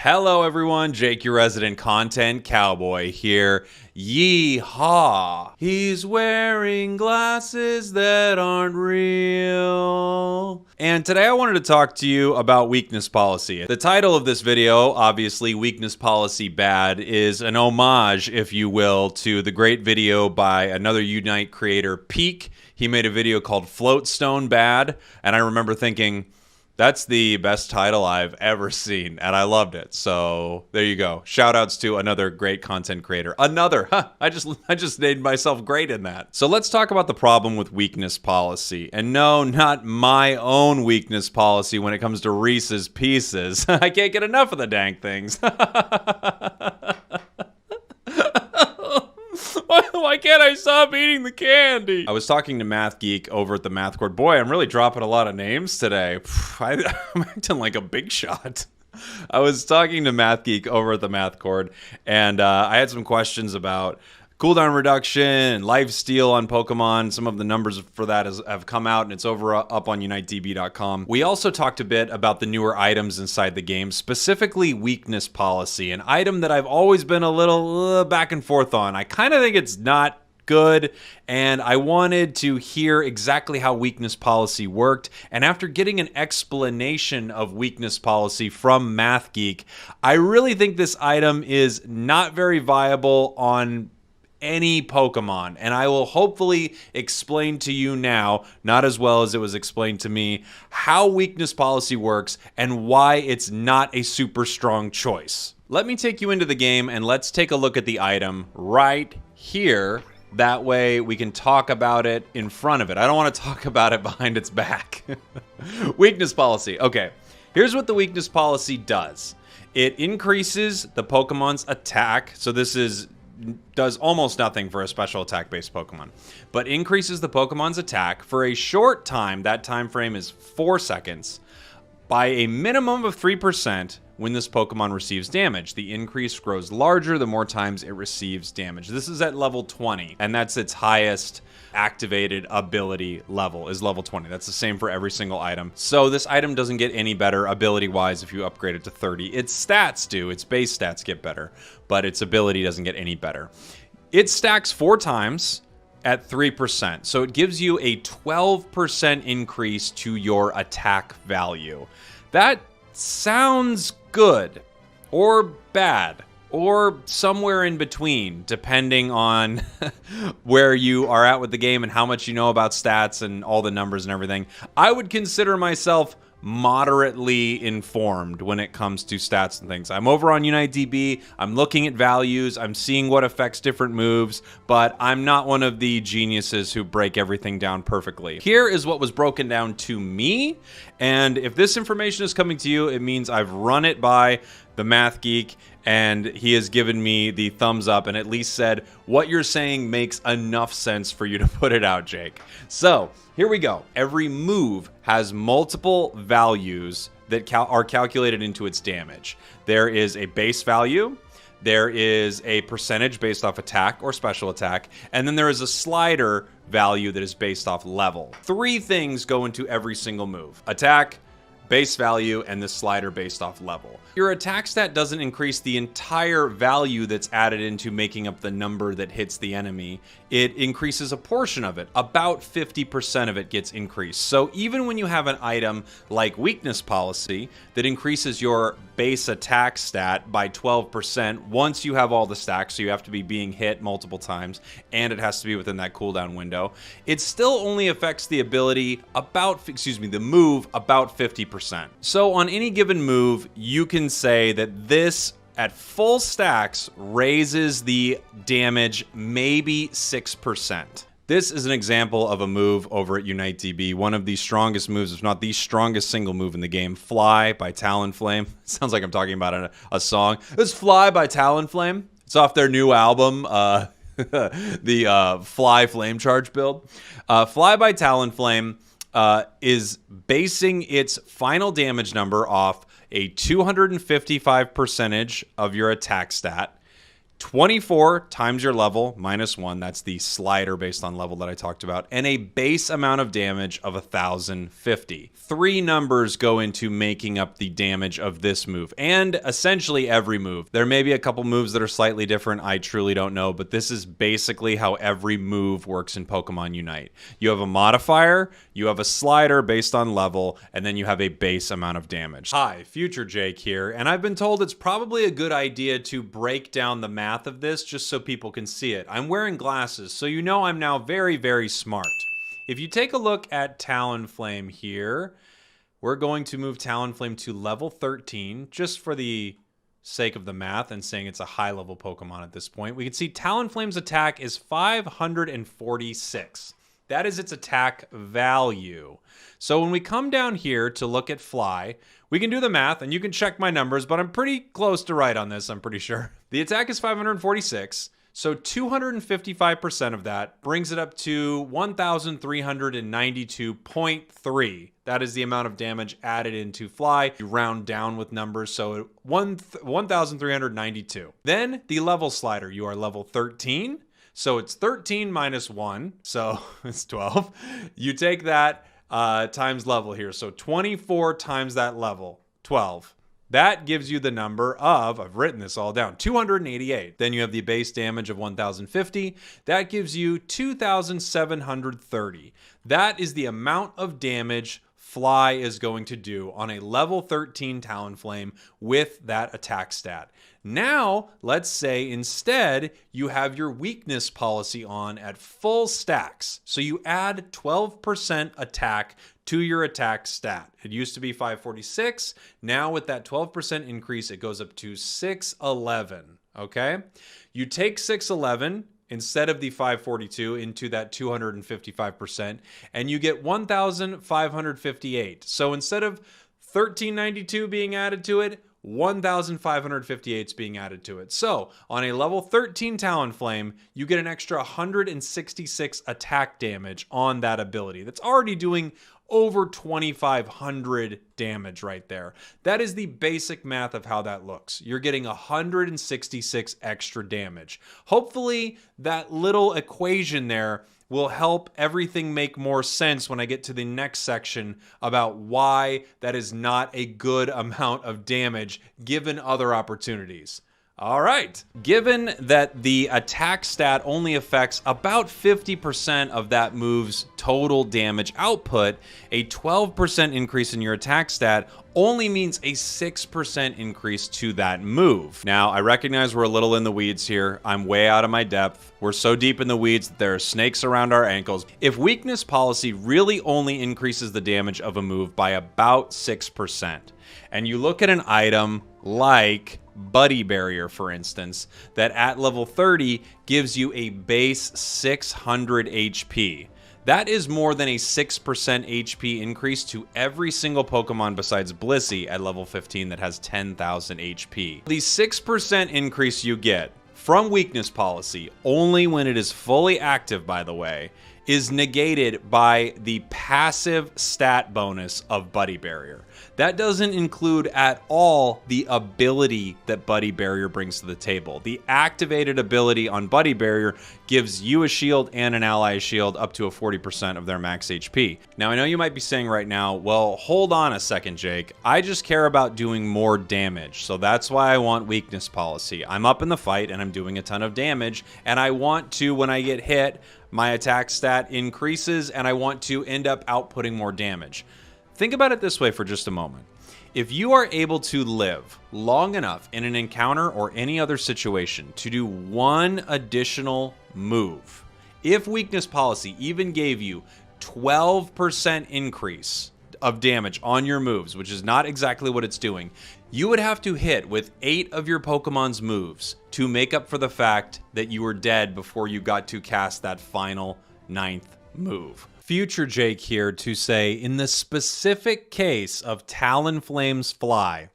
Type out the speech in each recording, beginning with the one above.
Hello everyone, Jake, your resident content cowboy here. Yeehaw! He's wearing glasses that aren't real. And today I wanted to talk to you about weakness policy. The title of this video, obviously Weakness Policy Bad, is an homage, if you will, to the great video by another Unite creator, Peak. He made a video called Floatstone Bad, and I remember thinking, that's the best title I've ever seen, and I loved it. So there you go. Shout outs to another great content creator. I just named myself great in that. So let's talk about the problem with weakness policy. And no, not my own weakness policy when it comes to Reese's Pieces. I can't get enough of the dang things. Why can't I stop eating the candy? I was talking to Math Geek over at the Math Court. Boy, I'm really dropping a lot of names today. I'm acting like a big shot. I was talking to Math Geek over at the Math Court, and I had some questions about cooldown reduction and lifesteal on Pokemon. Some of the numbers for that have come out, and it's up on UniteDB.com. We also talked a bit about the newer items inside the game, specifically weakness policy, an item that I've always been a little back and forth on. I kind of think it's not good, and I wanted to hear exactly how weakness policy worked. And after getting an explanation of weakness policy from Math Geek, I really think this item is not very viable on any Pokemon, and I will hopefully explain to you now, not as well as it was explained to me, how weakness policy works and why it's not a super strong choice. Let me take you into the game and let's take a look at the item right here. That way we can talk about it in front of it. I don't want to talk about it behind its back. Weakness policy. Okay, here's what the weakness policy does. It increases the Pokemon's attack. So this does almost nothing for a special attack based Pokemon, but increases the Pokemon's attack for a short time. That time frame is 4 seconds by a minimum of 3% when this Pokemon receives damage. The increase grows larger the more times it receives damage. This is at level 20, and that's its highest activated ability level, is level 20. That's the same for every single item. So this item doesn't get any better ability-wise if you upgrade it to 30. Its stats do. Its base stats get better, but its ability doesn't get any better. It stacks 4 times at 3%. So it gives you a 12% increase to your attack value. That sounds good or bad or somewhere in between, depending on where you are at with the game and how much you know about stats and all the numbers and everything. I would consider myself moderately informed when it comes to stats and things. I'm over on UniteDB, I'm looking at values, I'm seeing what affects different moves, but I'm not one of the geniuses who break everything down perfectly. Here is what was broken down to me, and if this information is coming to you, it means I've run it by the Math Geek, and he has given me the thumbs up and at least said, what you're saying makes enough sense for you to put it out, Jake. So here we go. Every move has multiple values that are calculated into its damage. There is a base value, there is a percentage based off attack or special attack, and then there is a slider value that is based off level. 3 things go into every single move: attack, base value, and the slider based off level. Your attack stat doesn't increase the entire value that's added into making up the number that hits the enemy. It increases a portion of it. About 50% of it gets increased. So even when you have an item like weakness policy that increases your base attack stat by 12% once you have all the stacks, so you have to be being hit multiple times, and it has to be within that cooldown window, it still only affects the ability the move about 50%. So on any given move, you can say that this at full stacks raises the damage maybe 6%. This is an example of a move over at UniteDB, one of the strongest moves, if not the strongest single move in the game, Fly by Talonflame. Sounds like I'm talking about a song. This Fly by Talonflame. It's off their new album, the Fly Flame Charge build. Fly by Talonflame is basing its final damage number off a 255% of your attack stat, 24 times your level minus 1. That's the slider based on level that I talked about. And a base amount of damage of 1,050. 3 numbers go into making up the damage of this move and essentially every move. There may be a couple moves that are slightly different. I truly don't know, but this is basically how every move works in Pokemon Unite. You have a modifier, you have a slider based on level, and then you have a base amount of damage. Hi, Future Jake here, and I've been told it's probably a good idea to break down the math of this just so people can see it. I'm wearing glasses, so you know I'm now very, very smart. If you take a look at Talonflame here, we're going to move Talonflame to level 13 just for the sake of the math and saying it's a high level Pokemon at this point. We can see Talonflame's attack is 546. That is its attack value. So when we come down here to look at Fly, we can do the math, and you can check my numbers, but I'm pretty close to right on this, I'm pretty sure. The attack is 546, so 255% of that brings it up to 1,392.3. That is the amount of damage added into Fly. You round down with numbers, so 1,392. Then the level slider, you are level 13. So it's 13 minus 1, so it's 12. You take that times level here, so 24 times that level, 12. That gives you the number of, I've written this all down, 288. Then you have the base damage of 1,050. That gives you 2,730. That is the amount of damage Fly is going to do on a level 13 Talonflame with that attack stat. Now, let's say instead you have your weakness policy on at full stacks. So you add 12% attack to your attack stat. It used to be 546. Now with that 12% increase, it goes up to 611. Okay? You take 611 instead of the 542 into that 255%, and you get 1,558. So instead of 1,392 being added to it, 1,558 is being added to it. So on a level 13 Talonflame, you get an extra 166 attack damage on that ability. That's already doing over 2,500 damage right there. That is the basic math of how that looks. You're getting 166 extra damage. Hopefully that little equation there will help everything make more sense when I get to the next section about why that is not a good amount of damage given other opportunities. All right. Given that the attack stat only affects about 50% of that move's total damage output, a 12% increase in your attack stat only means a 6% increase to that move. Now, I recognize we're a little in the weeds here. I'm way out of my depth. We're so deep in the weeds that there are snakes around our ankles. If weakness policy really only increases the damage of a move by about 6%, and you look at an item like Buddy Barrier, for instance, that at level 30 gives you a base 600 HP. That is more than a 6% HP increase to every single Pokemon besides Blissey at level 15 that has 10,000 HP. The 6% increase you get from weakness policy, only when it is fully active, by the way, is negated by the passive stat bonus of Buddy Barrier. That doesn't include at all the ability that Buddy Barrier brings to the table. The activated ability on Buddy Barrier gives you a shield and an ally a shield up to a 40% of their max HP. Now, I know you might be saying right now, well, hold on a second, Jake. I just care about doing more damage, so that's why I want weakness policy. I'm up in the fight and I'm doing a ton of damage, and I want to, when I get hit, my attack stat increases, and I want to end up outputting more damage. Think about it this way for just a moment. If you are able to live long enough in an encounter or any other situation to do one additional move, if weakness policy even gave you 12% increase of damage on your moves, which is not exactly what it's doing, you would have to hit with 8 of your Pokemon's moves to make up for the fact that you were dead before you got to cast that final 9th move. Future Jake here to say, in the specific case of Talonflame's Fly,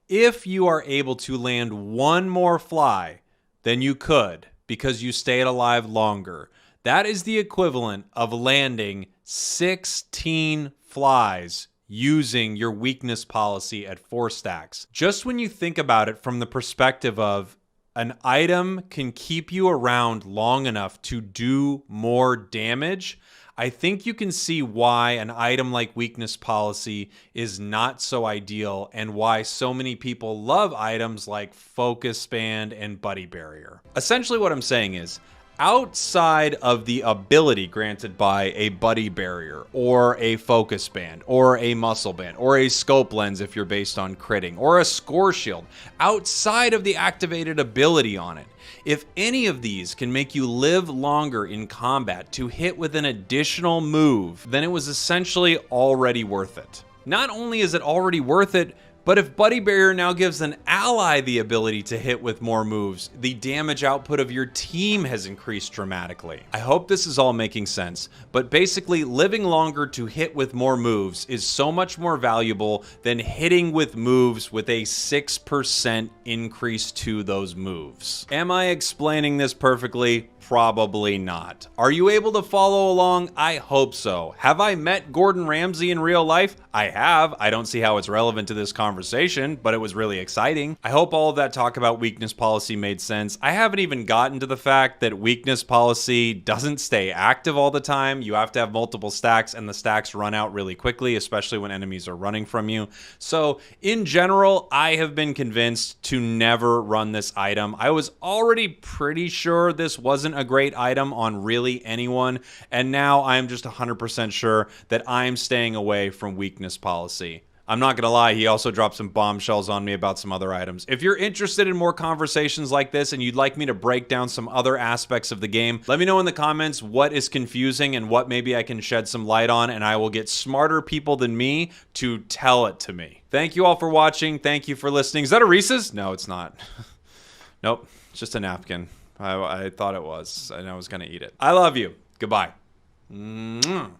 if you are able to land one more fly than you could because you stayed alive longer, that is the equivalent of landing 16 flies using your weakness policy at 4 stacks. Just when you think about it from the perspective of, an item can keep you around long enough to do more damage, I think you can see why an item like Weakness Policy is not so ideal and why so many people love items like Focus Band and Buddy Barrier. Essentially what I'm saying is, outside of the ability granted by a Buddy Barrier or a Focus Band or a Muscle Band or a Scope Lens if you're based on critting or a Score Shield, outside of the activated ability on it, if any of these can make you live longer in combat to hit with an additional move, then it was essentially already worth it. Not only is it already worth it, but if Buddy Barrier now gives an ally the ability to hit with more moves, the damage output of your team has increased dramatically. I hope this is all making sense, but basically living longer to hit with more moves is so much more valuable than hitting with moves with a 6% increase to those moves. Am I explaining this perfectly? Probably not. Are you able to follow along? I hope so. Have I met Gordon Ramsay in real life? I have. I don't see how it's relevant to this conversation, but it was really exciting. I hope all of that talk about Weakness Policy made sense. I haven't even gotten to the fact that Weakness Policy doesn't stay active all the time. You have to have multiple stacks, and the stacks run out really quickly, especially when enemies are running from you. So in general, I have been convinced to never run this item. I was already pretty sure this wasn't a great item on really anyone, and now I'm just 100% sure that I'm staying away from Weakness Policy. I'm not gonna lie, he also dropped some bombshells on me about some other items. If you're interested in more conversations like this and you'd like me to break down some other aspects of the game, let me know in the comments what is confusing and what maybe I can shed some light on, and I will get smarter people than me to tell it to me. Thank you all for watching. Thank you for listening. Is that a Reese's? No, it's not. Nope, it's just a napkin. I thought it was, and I was gonna eat it. I love you. Goodbye. Mwah.